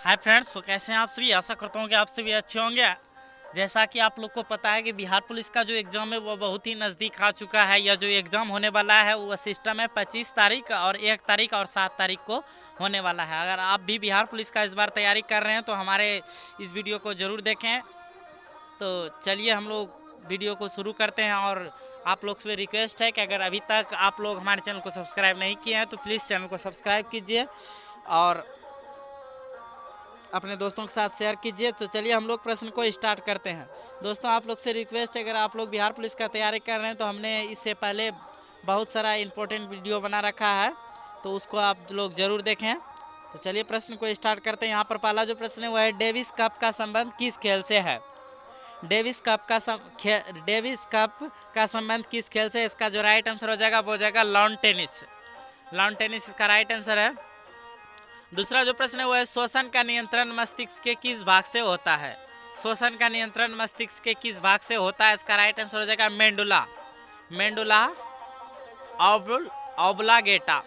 Hi friends, तो कैसे हैं आप सभी। आशा करता हूँ कि आप सभी अच्छे होंगे। जैसा कि आप लोग को पता है कि बिहार पुलिस का जो एग्ज़ाम है वो बहुत ही नज़दीक आ चुका है। यह जो एग्ज़ाम होने वाला है वो सिस्टम है 25 तारीख और 1 तारीख और 7 तारीख को होने वाला है। अगर आप भी बिहार पुलिस का इस बार तैयारी कर रहे हैं तो हमारे इस वीडियो को ज़रूर देखें। तो चलिए हम लोग वीडियो को शुरू करते हैं। और आप लोग से रिक्वेस्ट है कि अगर अभी तक आप लोग हमारे चैनल को सब्सक्राइब नहीं किए हैं तो प्लीज़ चैनल को सब्सक्राइब कीजिए और अपने दोस्तों के साथ शेयर कीजिए। तो चलिए हम लोग प्रश्न को स्टार्ट करते हैं। दोस्तों, आप लोग से रिक्वेस्ट है, अगर आप लोग बिहार पुलिस का तैयारी कर रहे हैं तो हमने इससे पहले बहुत सारा इम्पोर्टेंट वीडियो बना रखा है, तो उसको आप लोग ज़रूर देखें। तो चलिए प्रश्न को स्टार्ट करते हैं। यहाँ पर पहला जो प्रश्न है वह है डेविस कप का संबंध किस खेल से है। डेविस कप का संबंध किस खेल से। इसका जो राइट आंसर हो जाएगा वो हो जाएगा लॉन टेनिस। लॉन टेनिस इसका राइट आंसर है। दूसरा जो प्रश्न है वो है श्वसन का नियंत्रण मस्तिष्क के किस भाग से होता है। श्वसन का नियंत्रण मस्तिष्क के किस भाग से होता है। इसका राइट आंसर हो जाएगा मेंडुला। मेंडुला ऑब्लागेटा।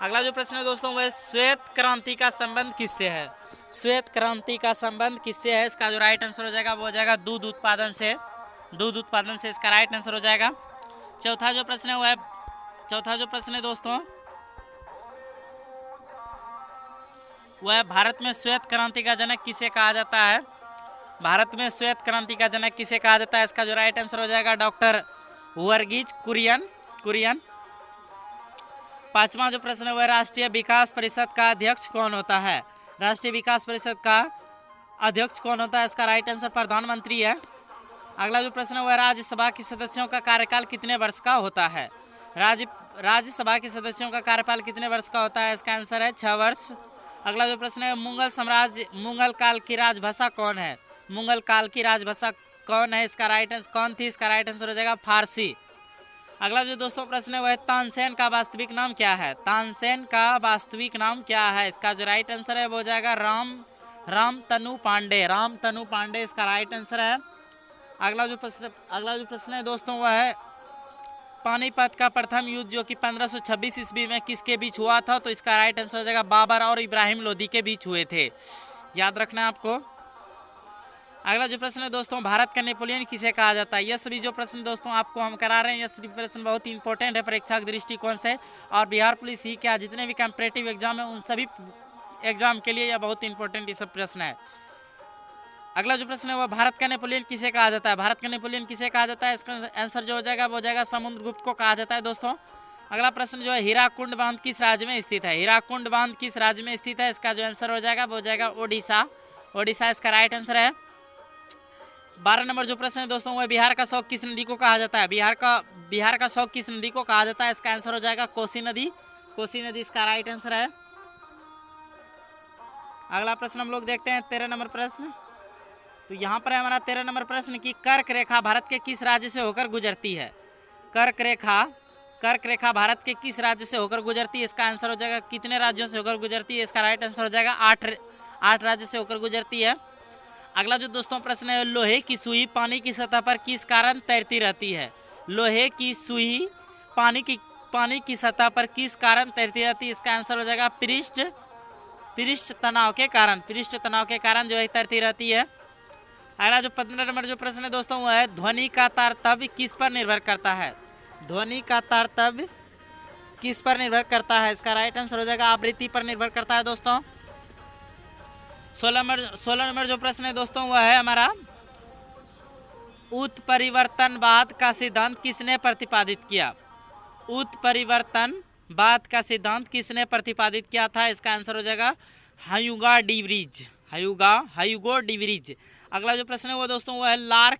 अगला जो प्रश्न है दोस्तों वो है श्वेत क्रांति का संबंध किससे है। श्वेत क्रांति का संबंध किससे है। इसका जो राइट आंसर हो जाएगा वो हो जाएगा दूध उत्पादन से। दूध उत्पादन से इसका राइट आंसर हो जाएगा। चौथा जो प्रश्न है दोस्तों वह भारत में श्वेत क्रांति का जनक किसे कहा जाता है। भारत में श्वेत क्रांति का जनक किसे कहा जाता है। इसका जो राइट आंसर हो जाएगा डॉक्टर वर्गीज कुरियन। पांचवा जो प्रश्न है वह राष्ट्रीय विकास परिषद का अध्यक्ष कौन होता है। राष्ट्रीय विकास परिषद का अध्यक्ष कौन होता है। इसका राइट आंसर प्रधानमंत्री है। अगला जो प्रश्न है वह राज्यसभा के सदस्यों का कार्यकाल कितने वर्ष का होता है। राज्यसभा के सदस्यों का कार्यकाल कितने वर्ष का होता है। इसका आंसर है 6 वर्ष। अगला जो प्रश्न है मुगल काल की राजभाषा कौन है। मुगल काल की राजभाषा कौन है। इसका राइट आंसर कौन थी। इसका राइट आंसर हो जाएगा फारसी। अगला जो दोस्तों प्रश्न है वह तानसेन का वास्तविक नाम क्या है। तानसेन का वास्तविक नाम क्या है। इसका जो राइट आंसर है वो हो जाएगा रामतनु पांडे इसका राइट आंसर है। अगला जो प्रश्न है दोस्तों वह है पानीपत का प्रथम युद्ध जो कि 1526 ईस्वी में किसके बीच हुआ था। तो इसका राइट आंसर हो जाएगा बाबर और इब्राहिम लोदी के बीच हुए थे। याद रखना है आपको। अगला जो प्रश्न है दोस्तों भारत का नेपोलियन किसे कहा जाता है। यह सभी जो प्रश्न दोस्तों आपको हम करा रहे हैं यह सभी प्रश्न बहुत ही इंपॉर्टेंट है परीक्षा के दृष्टिकोण से। और बिहार पुलिस ही क्या जितने भी कॉम्पिटिटिव एग्जाम है उन सभी एग्जाम के लिए यह बहुत इंपॉर्टेंट ये सब प्रश्न है। अगला जो प्रश्न है वह भारत का नेपोलियन किसे कहा जाता है। भारत का नेपोलियन किसे कहा जाता है। इसका आंसर जो हो जाएगा वो हो जाएगा समुद्रगुप्त को कहा जाता है दोस्तों। अगला प्रश्न जो है हीराकुंड बांध किस राज्य में स्थित है। हीराकुंड बांध किस राज्य में स्थित है। इसका जो आंसर हो जाएगा वो हो जाएगा ओडिशा इसका राइट आंसर है। 12 नंबर जो प्रश्न है दोस्तों वह बिहार का शौक किस नदी को कहा जाता है। बिहार का शौक किस नदी को कहा जाता है। इसका आंसर हो जाएगा कोसी नदी इसका राइट आंसर है। अगला प्रश्न हम लोग देखते हैं 13 नंबर प्रश्न। तो यहाँ पर है हमारा 13 नंबर प्रश्न की कर्क रेखा भारत के किस राज्य से होकर गुजरती है। कर्क रेखा भारत के किस राज्य से होकर गुजरती है। इसका आंसर हो जाएगा कितने राज्यों से होकर गुजरती है। इसका राइट आंसर हो जाएगा 8 राज्य से होकर गुजरती है। अगला जो दोस्तों प्रश्न है लोहे की सुई पानी की सतह पर किस कारण तैरती रहती है। लोहे की सुई पानी की सतह पर किस कारण तैरती रहती है। इसका आंसर हो जाएगा पृष्ठ तनाव के कारण जो है तैरती रहती है। अगला जो 15 नंबर जो प्रश्न है दोस्तों वो है ध्वनि का तारतम्य किस पर निर्भर करता है। ध्वनि का तारतम्य किस पर निर्भर करता है। इसका राइट आंसर हो जाएगा आवृत्ति पर निर्भर करता है दोस्तों। 16 नंबर जो प्रश्न है दोस्तों वह है हमारा उत्परिवर्तनवाद का सिद्धांत किसने प्रतिपादित किया। उत्परिवर्तनवाद का सिद्धांत किसने प्रतिपादित किया था। इसका आंसर हो जाएगा ह्यूगो डिवरीज। अगला जो प्रश्न है वो दोस्तों वो है लार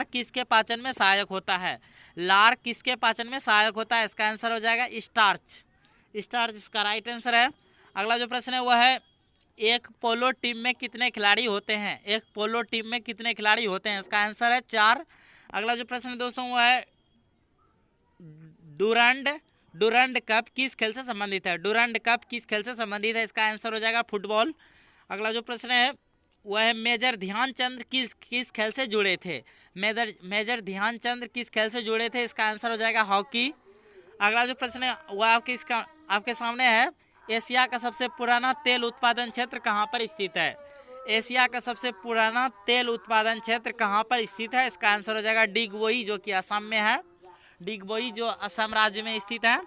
किसके पाचन में सहायक होता है। लार किसके पाचन में सहायक होता है। इसका आंसर हो जाएगा स्टार्च इसका राइट आंसर है। अगला जो प्रश्न है वो है एक पोलो टीम में कितने खिलाड़ी होते हैं। इसका आंसर है 4। अगला जो प्रश्न है दोस्तों वो है डूरंड कप किस खेल से संबंधित है। इसका आंसर हो जाएगा फुटबॉल। अगला जो प्रश्न है वह है मेजर ध्यानचंद किस खेल से जुड़े थे। मेजर ध्यानचंद किस खेल से जुड़े थे। इसका आंसर हो जाएगा हॉकी। अगला जो प्रश्न है वह आपके सामने है एशिया का सबसे पुराना तेल उत्पादन क्षेत्र कहाँ पर स्थित है? एशिया का सबसे पुराना तेल उत्पादन क्षेत्र कहाँ पर स्थित है? इसका आंसर हो जाएगा डिगबोई, जो कि असम में है। डिगबोई जो असम राज्य में स्थित है।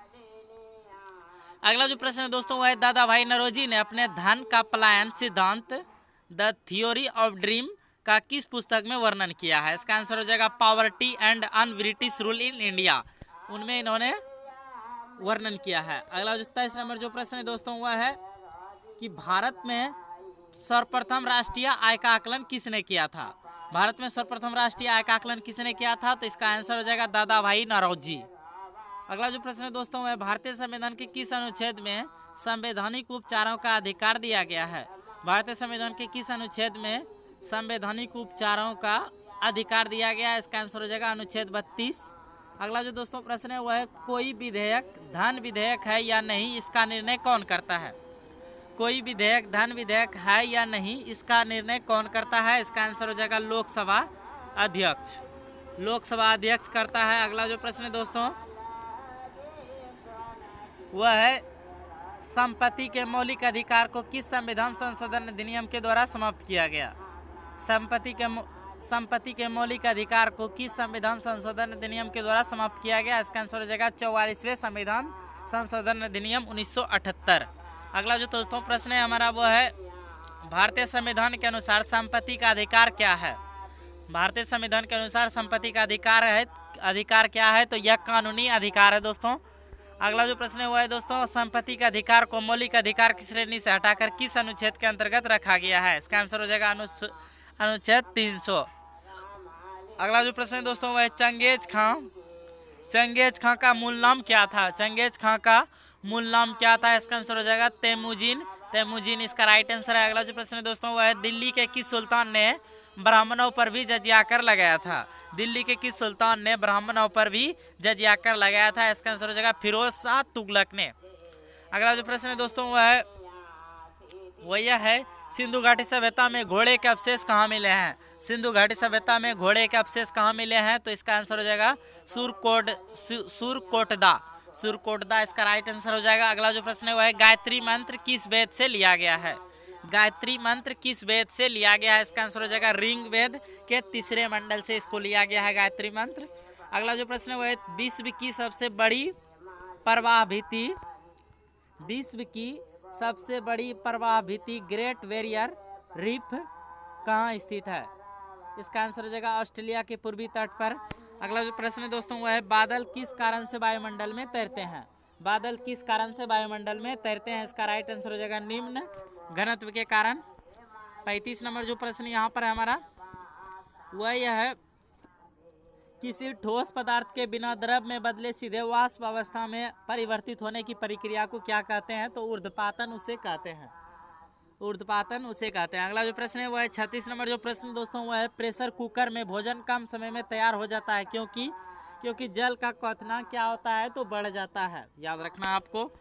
अगला जो प्रश्न है दोस्तों वह है दादा भाई नौरोजी ने अपने धन का पलायन सिद्धांत द थ्योरी ऑफ ड्रीम का किस पुस्तक में वर्णन किया है? इसका आंसर हो जाएगा poverty and un British rule in India, उनमें इन्होंने वर्णन किया है। अगला जो 23 नंबर जो प्रश्न है दोस्तों वह है कि भारत में सर्वप्रथम राष्ट्रीय आय का आकलन किसने किया था? भारत में सर्वप्रथम राष्ट्रीय आय का आकलन किसने किया था? तो इसका आंसर हो जाएगा दादा भाई नौरोजी। अगला जो प्रश्न है दोस्तों वह भारतीय संविधान के किस अनुच्छेद में संवैधानिक उपचारों का अधिकार दिया गया है? भारतीय संविधान के किस अनुच्छेद में संवैधानिक उपचारों का अधिकार दिया गया है? इसका आंसर हो जाएगा अनुच्छेद 32। अगला जो दोस्तों प्रश्न है वह है कोई विधेयक धन विधेयक है या नहीं, इसका निर्णय कौन करता है? कोई विधेयक धन विधेयक है या नहीं, इसका निर्णय कौन करता है? इसका आंसर हो जाएगा लोकसभा अध्यक्ष। लोकसभा अध्यक्ष करता है। अगला जो प्रश्न है दोस्तों वह है संपत्ति के मौलिक अधिकार को किस संविधान संशोधन अधिनियम के द्वारा समाप्त किया गया? संपत्ति के मौलिक अधिकार को किस संविधान संशोधन अधिनियम के द्वारा समाप्त किया गया? इसका आंसर हो जाएगा 44वें संविधान संशोधन अधिनियम 1978। अगला जो दोस्तों प्रश्न है हमारा वो है भारतीय संविधान के अनुसार संपत्ति का अधिकार क्या है? भारतीय संविधान के अनुसार संपत्ति का अधिकार क्या है? तो यह कानूनी अधिकार है दोस्तों। अगला जो प्रश्न है वो है दोस्तों संपत्ति के अधिकार को मौलिक अधिकार की श्रेणी से हटाकर किस अनुच्छेद के अंतर्गत रखा गया है? इसका आंसर हो जाएगा अनुच्छेद 300। अगला जो प्रश्न है दोस्तों वह है चंगेज खां का मूल नाम क्या था? चंगेज खां का मूल नाम क्या था? इसका आंसर हो जाएगा तेमुजीन इसका राइट आंसर है। अगला जो प्रश्न है दोस्तों वह है दिल्ली के किस सुल्तान ने ब्राह्मणों पर भी जजिया कर लगाया था? दिल्ली के किस सुल्तान ने ब्राह्मणों पर भी जजिया कर लगाया था? इसका आंसर हो जाएगा फिरोज शाह तुगलक ने। अगला जो प्रश्न है दोस्तों वह यह है सिंधु घाटी सभ्यता में घोड़े के अवशेष कहाँ मिले हैं? सिंधु घाटी सभ्यता में घोड़े के अवशेष कहाँ मिले हैं? तो इसका आंसर हो जाएगा सुरकोटदा इसका राइट आंसर हो जाएगा। अगला जो प्रश्न है वह है गायत्री मंत्र किस वेद से लिया गया है? गायत्री मंत्र किस वेद से लिया गया है? इसका आंसर हो जाएगा ऋग वेद के 3रे मंडल से इसको लिया गया है गायत्री मंत्र। अगला जो प्रश्न है वह है विश्व की सबसे बड़ी प्रवाह भित्ति ग्रेट बैरियर रीफ कहाँ स्थित है? इसका आंसर हो जाएगा ऑस्ट्रेलिया के पूर्वी तट पर। अगला जो प्रश्न है दोस्तों वह है बादल किस कारण से वायुमंडल में तैरते हैं? बादल किस कारण से वायुमंडल में तैरते हैं? इसका राइट आंसर हो जाएगा निम्न घनत्व के कारण। 35 नंबर जो प्रश्न यहाँ पर है हमारा वह यह है किसी ठोस पदार्थ के बिना द्रव में बदले सीधे वाष्प अवस्था में परिवर्तित होने की प्रक्रिया को क्या कहते हैं? तो ऊर्ध्वपातन उसे कहते हैं। अगला जो प्रश्न है वह है 36 नंबर जो प्रश्न दोस्तों वह है प्रेशर कुकर में भोजन कम समय में तैयार हो जाता है क्योंकि जल का क्वथनांक क्या होता है? तो बढ़ जाता है, याद रखना आपको।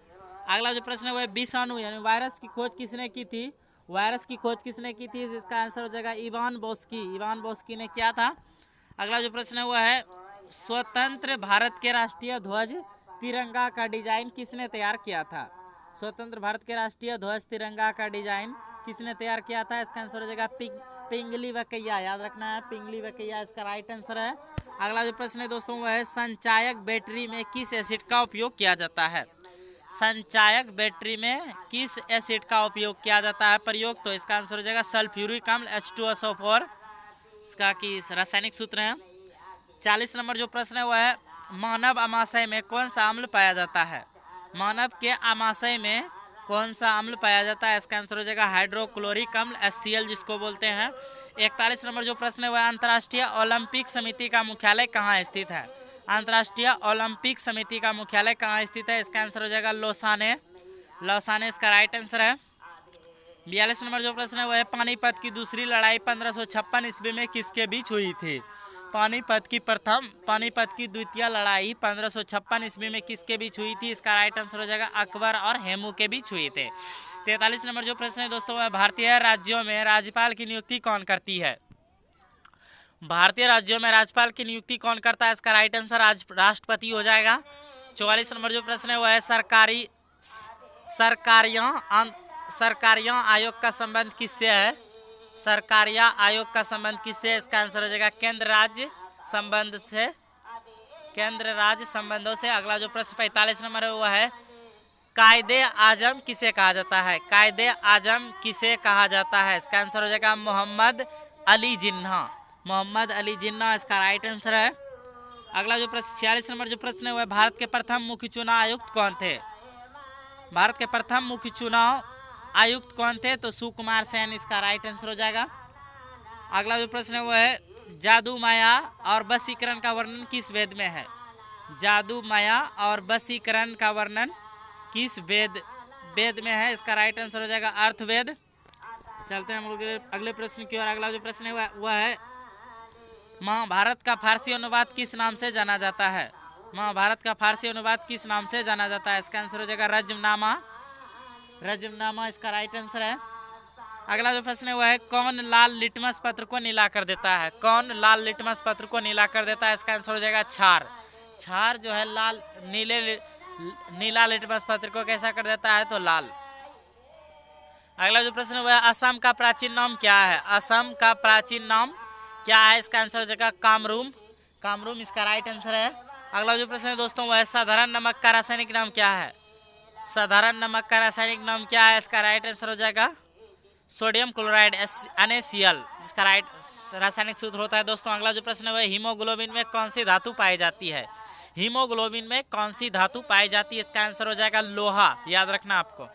अगला जो प्रश्न है वह विषाणु यानी वायरस की खोज किसने की थी? इसका आंसर हो जाएगा इवान बोस्की ने किया था। अगला जो प्रश्न है वह है स्वतंत्र भारत के राष्ट्रीय ध्वज तिरंगा का डिजाइन किसने तैयार किया था? स्वतंत्र भारत के राष्ट्रीय ध्वज तिरंगा का डिजाइन किसने तैयार किया था? इसका आंसर हो जाएगा पिंगली वकैया, याद रखना है पिंगली वकैया इसका राइट आंसर है। अगला जो प्रश्न है दोस्तों वह है संचायक बैटरी में किस एसिड का उपयोग किया जाता है? संचायक बैटरी में किस एसिड का उपयोग किया जाता है प्रयोग? तो इसका आंसर हो जाएगा सल्फ्यूरिक अम्ल H2SO4 इसका की रासायनिक सूत्र है। 40 नंबर जो प्रश्न है वह है मानव आमाशय में कौन सा अम्ल पाया जाता है? मानव के आमाशय में कौन सा अम्ल पाया जाता है? इसका आंसर हो जाएगा हाइड्रोक्लोरिक अम्ल HCl जिसको बोलते हैं। 41 नंबर जो प्रश्न है वह अंतर्राष्ट्रीय ओलंपिक समिति का मुख्यालय कहाँ स्थित है? अंतर्राष्ट्रीय ओलंपिक समिति का मुख्यालय कहाँ स्थित है? इसका आंसर हो जाएगा लौसाने इसका राइट आंसर है। 42 नंबर जो प्रश्न है वह है पानीपत की दूसरी लड़ाई 1556 ईस्वी में किसके बीच हुई थी? पानीपत की द्वितीय लड़ाई 1556 ईस्वी में किसके बीच हुई थी? इसका राइट आंसर हो जाएगा अकबर और हेमू के बीच हुए थे। 43 नंबर जो प्रश्न है दोस्तों वह भारतीय राज्यों में राज्यपाल की नियुक्ति कौन करती है? भारतीय राज्यों में राज्यपाल की नियुक्ति कौन करता है? इसका राइट आंसर राष्ट्रपति हो जाएगा। 44 नंबर जो प्रश्न है वह है सरकारियों आयोग का संबंध किससे है? सरकारिया आयोग का संबंध किससे? इसका आंसर हो जाएगा केंद्र राज्य संबंध से, केंद्र राज्य संबंधों से। अगला जो प्रश्न 45 नंबर है वह है कायदे आजम किसे कहा जाता है? कायदे आजम किसे कहा जाता है? इसका आंसर हो जाएगा मोहम्मद अली जिन्ना। मोहम्मद अली जिन्ना इसका राइट आंसर है। अगला जो प्रश्न 46 नंबर जो प्रश्न है वह भारत के प्रथम मुख्य चुनाव आयुक्त कौन थे? भारत के प्रथम मुख्य चुनाव आयुक्त कौन थे? तो सुकुमार सेन इसका राइट आंसर हो जाएगा। अगला जो प्रश्न है वह है जादू माया और वशीकरण का वर्णन किस वेद में है? जादू माया और वशीकरण का वर्णन किस वेद में है? इसका राइट आंसर हो जाएगा अर्थवेद। चलते हैं हम लोग अगले प्रश्न की ओर। अगला जो प्रश्न है वह है महाभारत का फारसी अनुवाद किस नाम से जाना जाता है? महाभारत का फारसी अनुवाद किस नाम से जाना जाता है? इसका आंसर हो जाएगा रज्मनामा। रज्मनामा इसका राइट आंसर है। अगला जो प्रश्न है वह है कौन लाल लिटमस पत्र को नीला कर देता है? कौन लाल लिटमस पत्र को नीला कर देता है? इसका आंसर हो जाएगा क्षार। क्षार जो है लाल नीला लिटमस पत्र को कैसा कर देता है? तो लाल। अगला जो प्रश्न है वह असम का प्राचीन नाम क्या है? असम का प्राचीन नाम क्या है? इसका आंसर हो जाएगा कामरूम। कामरूम इसका राइट आंसर है। अगला जो प्रश्न है दोस्तों वह साधारण नमक का रासायनिक नाम क्या है? साधारण नमक का रासायनिक नाम क्या है? इसका राइट आंसर हो जाएगा सोडियम क्लोराइड NaCl इसका राइट रासायनिक सूत्र होता है दोस्तों। अगला जो प्रश्न है वह हीमोग्लोबिन में कौन सी धातु पाई जाती है? हीमोग्लोबिन में कौन सी धातु पाई जाती है? इसका आंसर हो जाएगा लोहा, याद रखना आपको।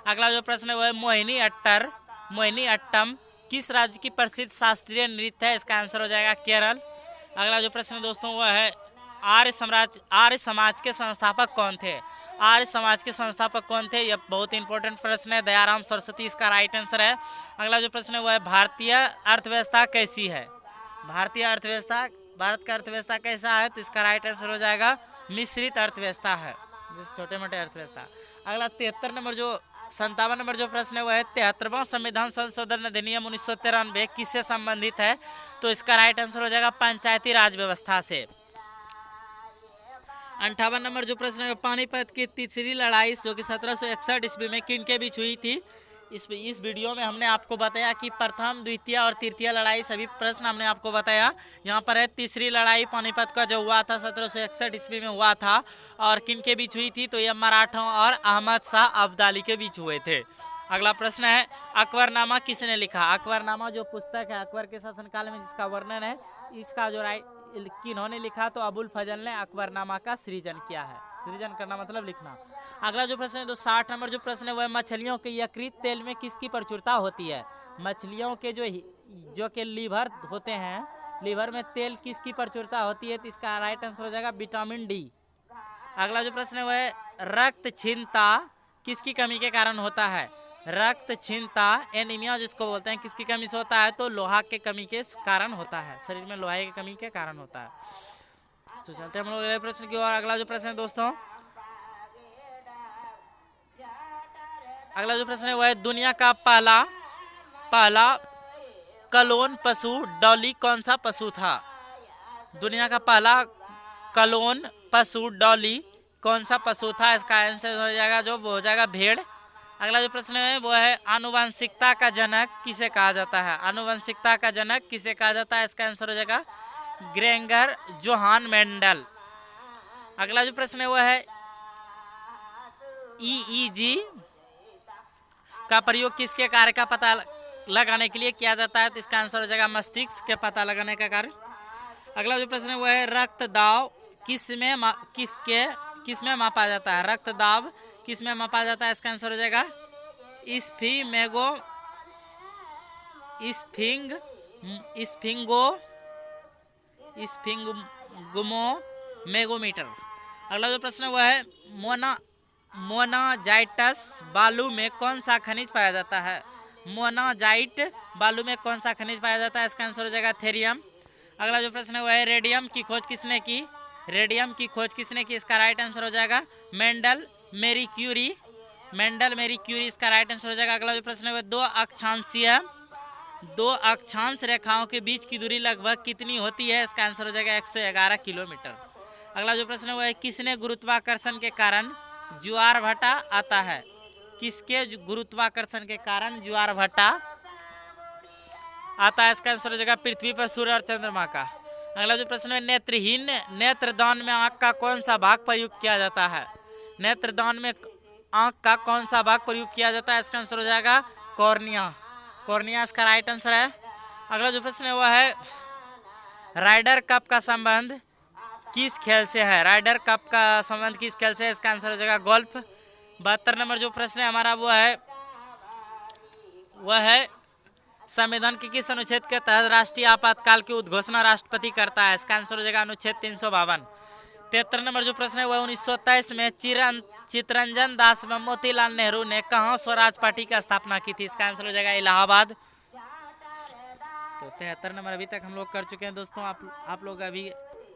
अगला जो प्रश्न है वह मोहिनी अट्टम किस राज्य की प्रसिद्ध शास्त्रीय नृत्य है? इसका आंसर हो जाएगा केरल। अगला जो प्रश्न है दोस्तों वह है आर्य समाज के संस्थापक कौन थे? आर्य समाज के संस्थापक कौन थे? यह बहुत इंपॉर्टेंट प्रश्न है। दयाराम सरस्वती इसका राइट आंसर है। अगला जो प्रश्न है वह है भारतीय अर्थव्यवस्था कैसी है? भारतीय अर्थव्यवस्था, भारत का अर्थव्यवस्था कैसा है? तो इसका राइट आंसर हो जाएगा मिश्रित अर्थव्यवस्था है, छोटे मोटे अर्थव्यवस्था। अगला 57 नंबर जो प्रश्न है वह है 73वां संविधान संशोधन अधिनियम 1993 किससे संबंधित है? तो इसका राइट आंसर हो जाएगा पंचायती राज व्यवस्था से। 58 नंबर जो प्रश्न है पानीपत की तीसरी लड़ाई जो कि 1761 ईस्वी में किन के बीच हुई थी? इस वीडियो में हमने आपको बताया कि प्रथम, द्वितीय और तृतीय लड़ाई सभी प्रश्न हमने आपको बताया। यहाँ पर है तीसरी लड़ाई पानीपत का जो हुआ था 1761 ईस्वी में हुआ था और किन के बीच हुई थी? तो यह मराठों और अहमद शाह अब्दाली के बीच हुए थे। अगला प्रश्न है अकबरनामा किसने लिखा? अकबरनामा जो पुस्तक है अकबर के शासनकाल में जिसका वर्णन है, इसका जो किन्होंने लिखा? तो अबुल फजल ने अकबरनामा का सृजन किया है। सृजन करना मतलब लिखना। अगला जो प्रश्न है तो 60 नंबर जो प्रश्न है वह मछलियों के यकृत तेल में किसकी प्रचुरता होती है? मछलियों के जो के लीवर होते हैं, लीवर में तेल किसकी प्रचुरता होती है? तो इसका राइट आंसर हो जाएगा विटामिन डी। अगला जो प्रश्न है वह रक्तहीनता किसकी कमी के कारण होता है? रक्तहीनता एनीमिया जिसको बोलते हैं किसकी कमी से होता है? तो लोहा के कमी के कारण होता है, शरीर में लोहा की कमी के कारण होता है। तो चलते हैं हम लोग अगले प्रश्न की ओर। अगला जो प्रश्न है दोस्तों, अगला जो प्रश्न है वह है दुनिया का पहला क्लोन पशु डॉली कौन सा पशु था? दुनिया का पहला क्लोन पशु डॉली कौन सा पशु था? इसका आंसर हो जाएगा जो हो जाएगा भेड़। अगला जो प्रश्न है वो है आनुवंशिकता का जनक किसे कहा जाता है? आनुवंशिकता का जनक किसे कहा जाता है? इसका आंसर हो जाएगा ग्रेंगर जोहान मेंडल। अगला जो प्रश्न है वो है EEG का प्रयोग किसके कार्य का पता लगाने के लिए किया जाता है? तो इसका आंसर हो जाएगा मस्तिष्क के पता लगाने का कार्य। अगला जो प्रश्न है वो है रक्त दाब किसमें मापा जाता है? रक्त दाब किसमें मापा जाता है? इसका आंसर हो जाएगा स्फिंगोमीटर। अगला जो प्रश्न है वह है मोनाजाइटस बालू में कौन सा खनिज पाया जाता है? मोनाजाइट बालू में कौन सा खनिज पाया जाता है? इसका आंसर हो जाएगा थेरियम। अगला जो प्रश्न है वह है रेडियम की खोज किसने की? रेडियम की खोज किसने की? इसका राइट आंसर हो जाएगा मेंडल मेरी क्यूरी इसका राइट आंसर हो जाएगा। अगला जो प्रश्न है वह दो अक्षांश रेखाओं के बीच की दूरी लगभग कितनी होती है? इसका आंसर हो जाएगा 111 किलोमीटर। अगला जो प्रश्न है वह है किसने गुरुत्वाकर्षण के कारण ज्वार भाटा आता है? किसके गुरुत्वाकर्षण के कारण ज्वार भाटा आता है? इसका आंसर हो जाएगा पृथ्वी पर सूर्य और चंद्रमा का। अगला जो प्रश्न है, नेत्रहीन नेत्रदान में आंख का कौन सा भाग प्रयुक्त किया जाता है? नेत्रदान में आंख का कौन सा भाग प्रयुक्त किया जाता है? इसका आंसर हो जाएगा कॉर्निया। कॉर्निया इसका राइट आंसर है। अगला जो प्रश्न है वह है, राइडर कप का संबंध किस खेल से है? राइडर कप का संबंध किस खेल से है? इसका आंसर हो जाएगा गोल्फ। 72 नंबर जो प्रश्न है हमारा वह है संविधान के किस अनुच्छेद के तहत राष्ट्रीय आपातकाल की उद्घोषणा राष्ट्रपति करता है? इसका आंसर हो जाएगा अनुच्छेद 352। 73 नंबर जो प्रश्न है वह 1923 में चित्तरंजन दास व मोतीलाल नेहरू ने कहाँ स्वराज पार्टी की स्थापना की थी? इसका आंसर हो जाएगा इलाहाबाद। तो 73 नंबर अभी तक हम लोग कर चुके हैं दोस्तों। आप लोग अभी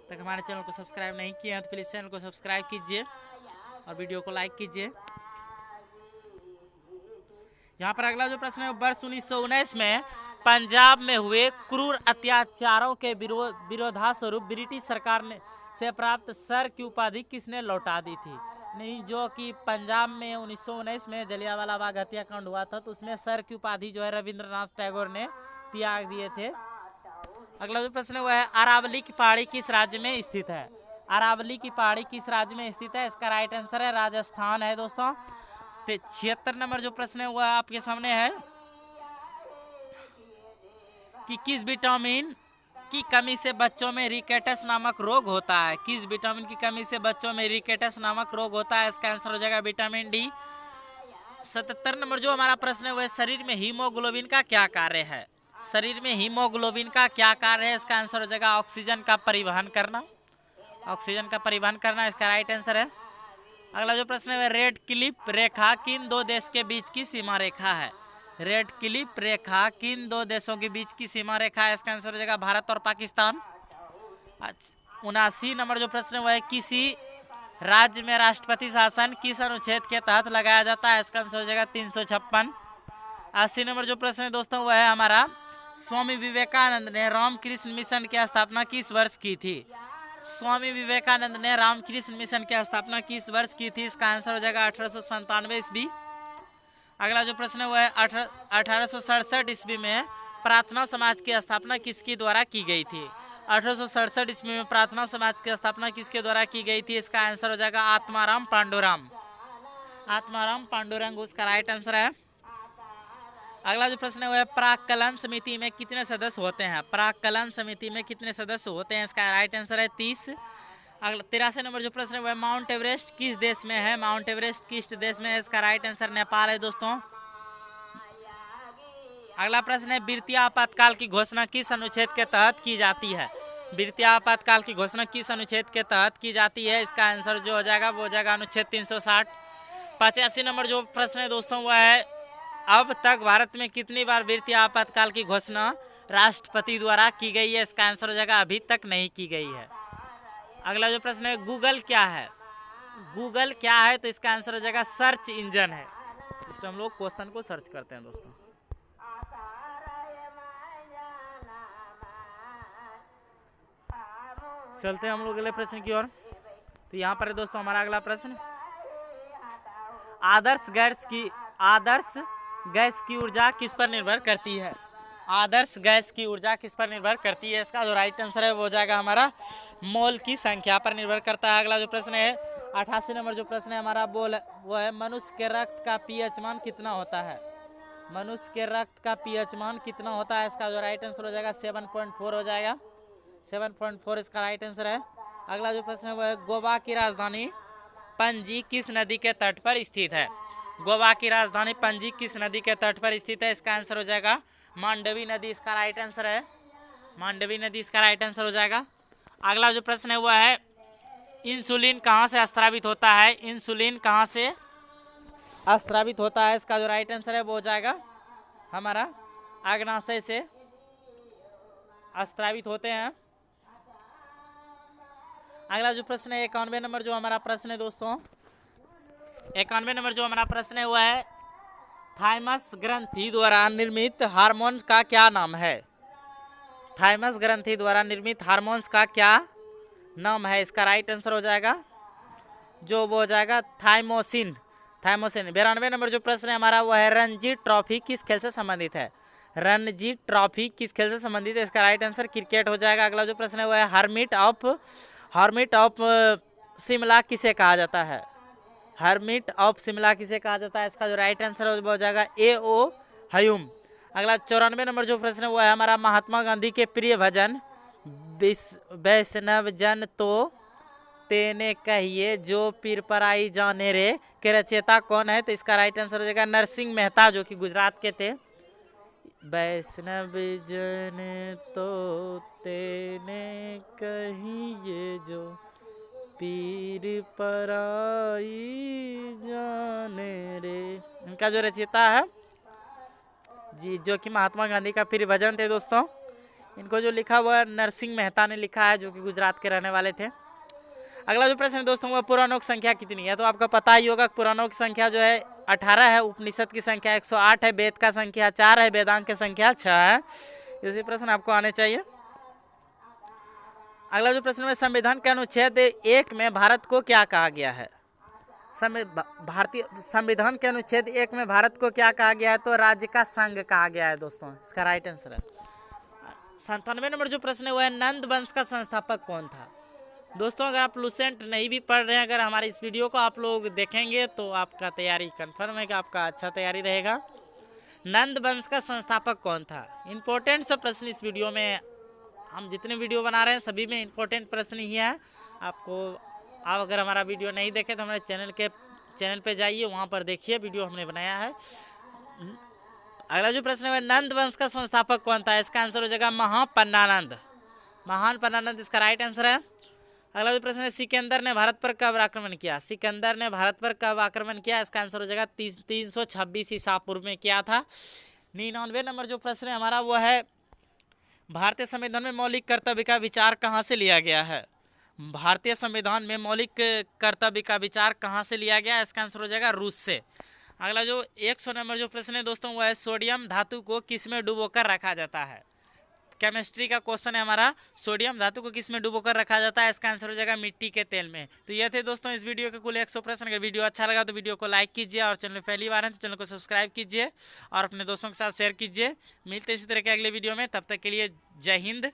तक हमारे चैनल को सब्सक्राइब नहीं किए हैं तो प्लीज चैनल को सब्सक्राइब कीजिए और वीडियो को लाइक कीजिए। यहाँ पर अगला जो प्रश्न है, वर्ष 1919 में पंजाब में हुए क्रूर अत्याचारों के विरोधास्वरूप ब्रिटिश सरकार ने से प्राप्त सर की उपाधि किसने लौटा दी थी? नहीं, जो कि पंजाब में 1919 में जलियांवाला बाग हत्याकांड हुआ था तो उसमें सर की उपाधि जो है रविंद्रनाथ टैगोर ने त्याग दिए थे। अगला जो प्रश्न है वह है, अरावली की पहाड़ी किस राज्य में स्थित है? अरावली की पहाड़ी किस राज्य में स्थित है? इसका राइट आंसर है राजस्थान है दोस्तों। 76 नंबर जो प्रश्न है वह आपके सामने है कि किस विटामिन की कमी से बच्चों में रिकेटस नामक रोग होता है? किस विटामिन की कमी से बच्चों में रिकेटस नामक रोग होता है? इसका आंसर हो जाएगा विटामिन डी। 77 नंबर जो हमारा प्रश्न है वह शरीर में हीमोग्लोबिन का क्या कार्य है? शरीर में हीमोग्लोबिन का क्या कार्य है? इसका आंसर हो जाएगा ऑक्सीजन का परिवहन करना। ऑक्सीजन का परिवहन करना इसका राइट आंसर है। अगला जो प्रश्न है, रेड क्लिफ रेखा किन दो देश के बीच की सीमा रेखा है? रेड क्लिफ रेखा किन दो देशों के बीच की सीमा रेखा है? इसका आंसर हो जाएगा भारत और पाकिस्तान। 79 नंबर जो प्रश्न है वह है, किसी राज्य में राष्ट्रपति शासन किस अनुच्छेद के तहत लगाया जाता है? इसका आंसर हो जाएगा 356। 80 नंबर जो प्रश्न है दोस्तों वह है हमारा, स्वामी विवेकानंद ने रामकृष्ण मिशन की स्थापना किस वर्ष की थी? स्वामी विवेकानंद ने रामकृष्ण मिशन की स्थापना किस वर्ष की थी? इसका आंसर हो जाएगा 1897 ईस्वी। अगला जो प्रश्न है वह है, 1867 ईस्वी में प्रार्थना समाज की स्थापना किसके द्वारा की गई थी? 1867 ईस्वी में प्रार्थना समाज की स्थापना किसके द्वारा की गई थी? इसका आंसर हो जाएगा आत्माराम पांडुरंग। आत्माराम पांडुरंग उसका राइट आंसर है। अगला जो प्रश्न है वह है, प्राक्कलन समिति में कितने सदस्य होते हैं? प्राक्कलन समिति में कितने सदस्य होते हैं? इसका राइट आंसर है 30। अगला 83 नंबर जो प्रश्न है वह, माउंट एवरेस्ट किस देश में है? माउंट एवरेस्ट किस देश में है? इसका राइट आंसर नेपाल है दोस्तों। अगला प्रश्न है, वित्तीय आपातकाल की घोषणा किस अनुच्छेद के तहत की जाती है? वित्तीय आपातकाल की घोषणा किस अनुच्छेद के तहत की जाती है? इसका आंसर जो हो जाएगा वो हो जाएगा अनुच्छेद 360। 85 नंबर जो प्रश्न है दोस्तों वह है, अब तक भारत में कितनी बार वित्तीय आपातकाल की घोषणा राष्ट्रपति द्वारा की गई है? इसका आंसर हो जाएगा अभी तक नहीं की गई है। अगला जो प्रश्न है, गूगल क्या है? गूगल क्या है? तो इसका आंसर हो जाएगा सर्च इंजन है। इस पर हम लोग क्वेश्चन को सर्च करते हैं दोस्तों। चलते हैं हम लोग अगले प्रश्न की ओर। तो यहाँ पर है दोस्तों हमारा अगला प्रश्न, आदर्श गैस की ऊर्जा किस पर निर्भर करती है? आदर्श गैस की ऊर्जा किस पर निर्भर करती है? इसका जो राइट आंसर है वो हो जाएगा हमारा मोल की संख्या पर निर्भर करता है। अगला जो प्रश्न है 88 नंबर जो प्रश्न है हमारा वो है, मनुष्य के रक्त का पीएच मान कितना होता है? मनुष्य के रक्त का पीएच मान कितना होता है? इसका जो राइट आंसर हो जाएगा 7.4 हो जाएगा। 7.4 इसका राइट आंसर है। अगला जो प्रश्न है वो है, गोवा की राजधानी पणजी किस नदी के तट पर स्थित है? गोवा की राजधानी पणजी किस नदी के तट पर स्थित है? इसका आंसर हो जाएगा मांडवी नदी इसका राइट आंसर है। मांडवी नदी इसका राइट आंसर हो जाएगा। अगला जो प्रश्न है वो है, इंसुलिन कहाँ से स्रावित होता है? इंसुलिन कहाँ से स्रावित होता है? इसका जो राइट आंसर है वो हो जाएगा हमारा अग्नाशय से स्रावित होते हैं। अगला जो प्रश्न है 91 नंबर जो हमारा प्रश्न है दोस्तों, 91 नंबर जो हमारा प्रश्न है वह है, थाइमस ग्रंथि द्वारा निर्मित हार्मोन का क्या नाम है? थाइमस ग्रंथि द्वारा निर्मित हार्मोन्स का क्या नाम है? इसका राइट आंसर हो जाएगा जो वो हो जाएगा थाइमोसिन। थाइमोसिन। 92 नंबर जो प्रश्न है हमारा वो है रणजी ट्रॉफी किस खेल से संबंधित है? रणजी ट्रॉफी किस खेल से संबंधित है? इसका राइट आंसर क्रिकेट हो जाएगा। अगला जो प्रश्न है वो है हर्मिट ऑफ शिमला किसे कहा जाता है? हर्मिट ऑफ शिमला किसे कहा जाता है? इसका जो राइट आंसर है वो हो जाएगा A.O. ह्यूम। अगला 94 नंबर जो प्रश्न है वो है हमारा महात्मा गांधी के प्रिय भजन वैष्णव जन तो तेने कहिए जो पीर पराई जाने रे के रचयिता कौन है? तो इसका राइट आंसर हो जाएगा नरसिंह मेहता, जो कि गुजरात के थे। वैष्णव जन तो तेने कहिए जो पीर पराई जाने रे, इनका जो रचयिता है जी, जो कि महात्मा गांधी का प्रिय भजन थे दोस्तों, इनको जो लिखा हुआ नरसिंह मेहता ने लिखा है, जो कि गुजरात के रहने वाले थे। अगला जो प्रश्न है दोस्तों वो पुराणों की संख्या कितनी है? तो आपको पता ही होगा पुराणों की संख्या जो है 18 है, उपनिषद की संख्या 108 है, वेद का संख्या 4 है, वेदांग की संख्या 6 है। इसी प्रश्न आपको आने चाहिए। अगला जो प्रश्न है संविधान के अनुच्छेद 1 में भारत को क्या कहा गया है? भारतीय संविधान के अनुच्छेद 1 में भारत को क्या कहा गया है? तो राज्य का संघ कहा गया है दोस्तों, इसका राइट आंसर है। 97 नंबर जो प्रश्न है वो है नंद वंश का संस्थापक कौन था? दोस्तों अगर आप लुसेंट नहीं भी पढ़ रहे हैं, अगर हमारे इस वीडियो को आप लोग देखेंगे तो आपका तैयारी कंफर्म है कि आपका अच्छा तैयारी रहेगा। नंद वंश का संस्थापक कौन था? इंपॉर्टेंट सा प्रश्न इस वीडियो में, हम जितने वीडियो बना रहे हैं सभी में इंपॉर्टेंट प्रश्न ही है। आप अगर हमारा वीडियो नहीं देखे तो हमारे चैनल पे जाइए, वहाँ पर देखिए वीडियो हमने बनाया है। अगला जो प्रश्न है नंद वंश का संस्थापक कौन था? इसका आंसर हो जाएगा महापन्नानंद, महान पन्नानंद इसका राइट आंसर है। अगला जो प्रश्न है सिकंदर ने भारत पर कब आक्रमण किया? सिकंदर ने भारत पर कब आक्रमण किया? इसका आंसर हो जाएगा 326 ईसा पूर्व में किया था। 99 नंबर जो प्रश्न है हमारा वो है भारतीय संविधान में मौलिक कर्तव्य का विचार कहाँ से लिया गया है? भारतीय संविधान में मौलिक कर्तव्य का विचार कहाँ से लिया गया? इसका आंसर हो जाएगा रूस से। अगला जो 100 नंबर जो प्रश्न है दोस्तों वो है सोडियम धातु को किस में डुबोकर रखा जाता है? केमिस्ट्री का क्वेश्चन है हमारा, सोडियम धातु को किस में डुबोकर रखा जाता है? इसका आंसर हो जाएगा मिट्टी के तेल में। तो ये थे दोस्तों इस वीडियो के कुल 100 प्रश्न। अगर वीडियो अच्छा लगा तो वीडियो को लाइक कीजिए, और चैनल पहली बार है तो चैनल को सब्सक्राइब कीजिए और अपने दोस्तों के साथ शेयर कीजिए। मिलते इसी तरह के अगले वीडियो में, तब तक के लिए जय हिंद।